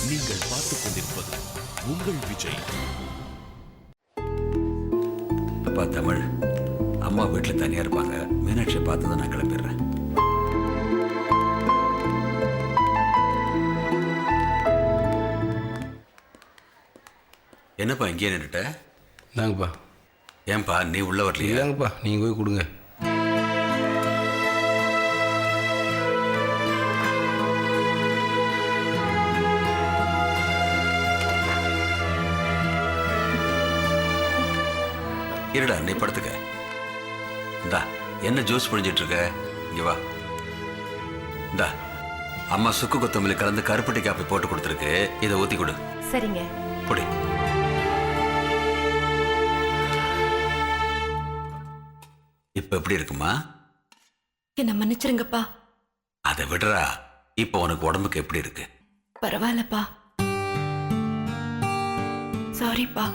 நீங்கள் பார்த்துக் கொண்டிருப்பது உங்கள் விஜய். அப்பா தமிழ், அம்மா வீட்டில் தனியா இருப்பாங்க. மீனாட்சியை பார்த்து தான் நான் கிளம்பிடுறேன். என்னப்பா இங்கே நின்றுட்ட? இந்தாங்கப்பா. ஏன்பா நீ உள்ள வரலையா? இதாங்கப்பா, நீங்கள் போய் கொடுங்க. இருடா, நீ படுத்துக்க. இந்தா, என்ன ஜூஸ் புழிஞ்சிட்டு இருக்க? இங்க வா. இந்தா, அம்மா சுக்கு கொத்தமல்லி கலந்து கருப்பட்டி காப்பி போட்டு கொடுத்துருக்கு. இதை ஊத்தி கொடு. சரிங்க. பொடி. இப்ப எப்படி இருக்குமா? என்ன மன்னிச்சிருங்கப்பா. அதை விடுறா. இப்ப உனக்கு உடம்புக்கு எப்படி இருக்கு? பரவாயில்லப்பா. சாரிப்பா,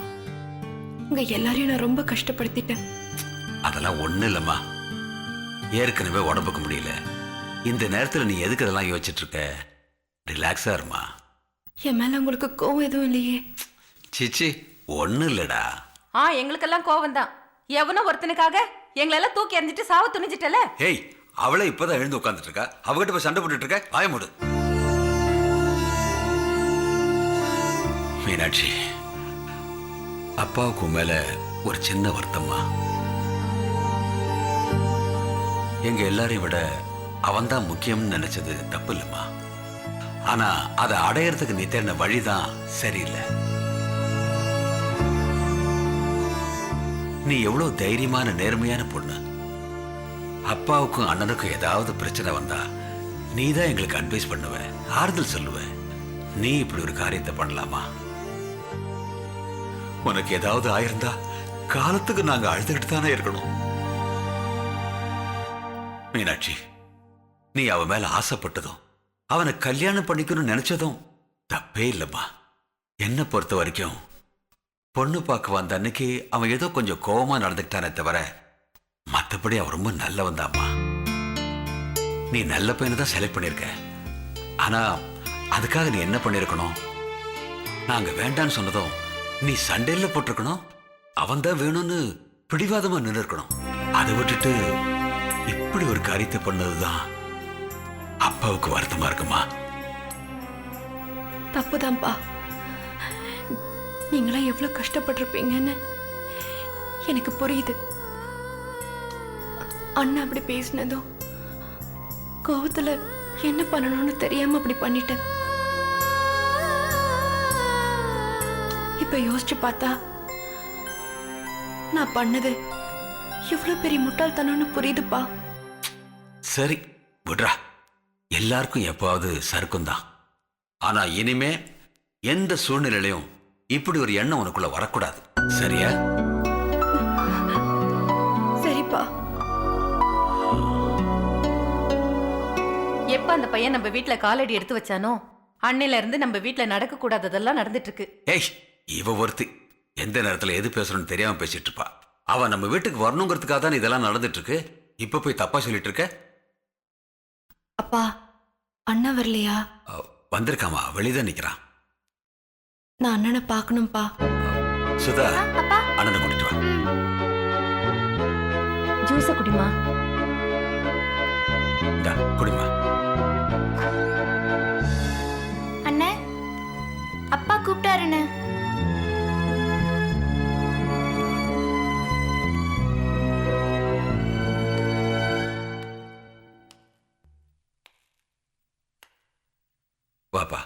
உங்க எல்லாரையும் நான் ரொம்ப கஷ்டப்படுத்திட்டேன். அதெல்லாம் ஒண்ணு இல்லம்மா. ஏற்கனவே உடம்புக்கு முடியல. இந்த நேரத்துல நீ எதுக்கு இதெல்லாம் யோசிச்சுட்டு இருக்க? ரிலாக்ஸா இருமா. என் மேல உங்களுக்கு கோவம் எதுவும் இல்லையே? சிச்சி, ஒண்ணு இல்லடா. எங்களுக்கெல்லாம் கோவம் தான். எவனோ ஒருத்தனுக்காக எங்களெல்லாம் தூக்கி எறிஞ்சிட்டு சாவ துணிஞ்சிட்டல. ஏய், அவளை இப்பதான் எழுந்து உட்கார்ந்துட்டு இருக்கா. அவகிட்ட போய் சண்டை போட்டுட்டு இருக்க. வாய மூடு. மீனாட்சி, அப்பாவுக்கு மேல ஒரு சின்ன வருத்தம்மா. எங்க எல்லாரையும் விட அவன்தான் முக்கியம்னு நினைச்சது தப்பு இல்லம்மா. ஆனா அதை அடையறதுக்கு நீ தேடின வழிதான் சரியில்லை. நீ எவ்வளவு தைரியமான நேர்மையான பொண்ணு. அப்பாவுக்கும் அண்ணனுக்கும் ஏதாவது பிரச்சனை வந்தா நீதான் எங்களுக்கு அட்வைஸ் பண்ணுவ, ஆறுதல் சொல்லுவ. நீ இப்படி ஒரு காரியத்தை பண்ணலாமா? உனக்கு ஏதாவது ஆயிருந்தா காலத்துக்கு நாங்க அழுதுகிட்டு தானே இருக்கணும். மீனாட்சி, நீ அவன் மேல ஆசைப்பட்டதும் அவனை கல்யாணம் பண்ணிக்கணும்னு நினைச்சதும் தப்பே இல்லம்மா. என்ன பொறுத்த வரைக்கும் பொண்ணு பார்க்க வந்த அன்னைக்கு அவன் ஏதோ கொஞ்சம் கோவமா நடந்துக்கிட்டானே தவிர மற்றபடி அவன் ரொம்ப நல்லவன் தான்மா. நீ நல்ல பையனை தான் செலக்ட் பண்ணிருக்க. ஆனா அதுக்காக நீ என்ன பண்ணிருக்கணும்? நாங்க வேண்டான்னு சொன்னதும் நீ சண்டையில போட்டிருக்கணும். அவன் தான் வேணும்னு பிடிவாதமா நின்று இருக்கணும். அதை விட்டுட்டு இப்படி ஒரு காரியத்தை பண்ணதுதான் அப்பாவுக்கு வருத்தமா இருக்குமா? தப்புதான்ப்பா. நீங்களாம் எவ்வளவு கஷ்டப்பட்டிருப்பீங்கன்னு எனக்கு புரியுது. அண்ணா அப்படி பேசினதும் கோவத்துல என்ன பண்ணணும்னு தெரியாம அப்படி பண்ணிட்டேன். இப்ப யோசிச்சு பார்த்தா நான் பண்ணது எவ்வளவு பெரிய முட்டாள்தனம்னு புரியுதுப்பா. சரி விட்றா. எல்லாருக்கும் எப்பாவது சறுக்கும் தான். ஆனா இனிமே எந்த சூழ்நிலையிலையும் இப்படி ஒரு எண்ணம் உனக்குள்ள வரக்கூடாது. சரியா? சரிப்பா. எப்ப அந்த பையன் நம்ம வீட்டுல காலடி எடுத்து வச்சானோ அன்னையில இருந்து நம்ம வீட்டுல நடக்க கூடாததெல்லாம் நடந்துட்டு இருக்கு. ஏய், இவ ஒருத்தி எந்த நேரத்துல எது பேசணும்னு தெரியாம பேசிட்டு இருப்பா. அவ நம்ம வீட்டுக்கு வரணுங்கிறதுக்காக தான் இதெல்லாம் நடந்துட்டு இருக்கு. இப்ப போய் தப்பா சொல்லிட்டு இருக்க. அப்பா, அண்ணா வரலையா? வந்திருக்காமா, வெளிதான் நிக்கிறான். நான் அண்ணனை பார்க்கணும்ப்பா. சுதா, அண்ணனை கூட்டிட்டு வா. ஜூஸ குடிமா. இந்தா, குடிமா. அண்ணே, அப்பா கூப்பிட்டாருண்ணே. வாப்பா.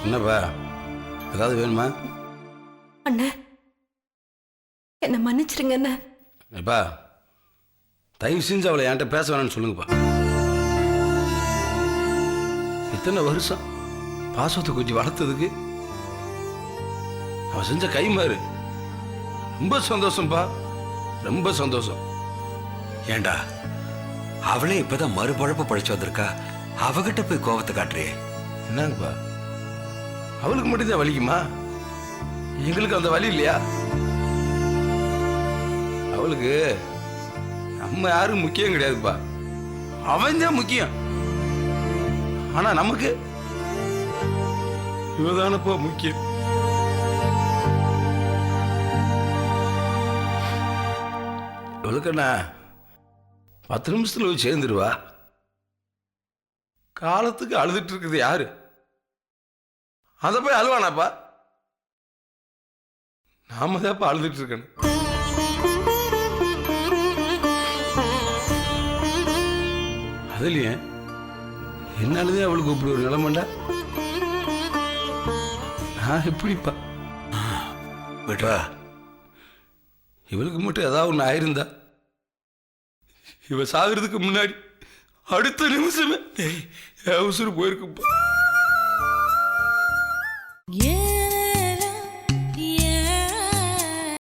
என்னப்பா, ஏதாவது வேணுமா? அண்ணே, என்ன மன்னிச்சிருங்க அண்ணே. எப்பா, தயவு செஞ்சு அவளை என்கிட்ட பேச வேணாம்னு சொல்லுங்கப்பா. இத்தனை வருஷம் பாசத்தை கொஞ்சம் வளர்த்ததுக்கு அவன் செஞ்ச கைமாறு ரொம்ப சந்தோஷம்பா, ரொம்ப சந்தோஷம். ஏண்டா அவளே இப்பதான் மறுபழப்பு பழிச்சு வந்திருக்கா, அவகிட்ட போய் கோவத்தை காட்டுறியே. என்னங்கப்பா, அவளுக்கு மட்டும்தான் வலிக்குமா? எங்களுக்கு அந்த வலி இல்லையா? அவளுக்கு நம்ம யாரும் முக்கியம் கிடையாதுப்பா, அவன் தான் முக்கியம். ஆனா நமக்கு இவதானப்பா முக்கியம். இவளுக்குண்ணா 10 நிமிஷத்துல போய் சேர்ந்துருவா. காலத்துக்கு அழுதுட்டு இருக்குது யாரு? அத போய் அழுவானாப்பா? நாம தான்ப்பா அழுதுட்டு இருக்கணும். அதுலயே என்னாலதே அவளுக்கு இப்படி ஒரு நிலைமண்டா, நான் எப்படிப்பா விட்றா. இவளுக்கு மட்டும் ஏதாவது ஒன்று ஆயிருந்தா, இவ சாகுறதுக்கு முன்னாடி அடுத்த நிமிஷமே என் உசுறு போயிருக்குப்பா.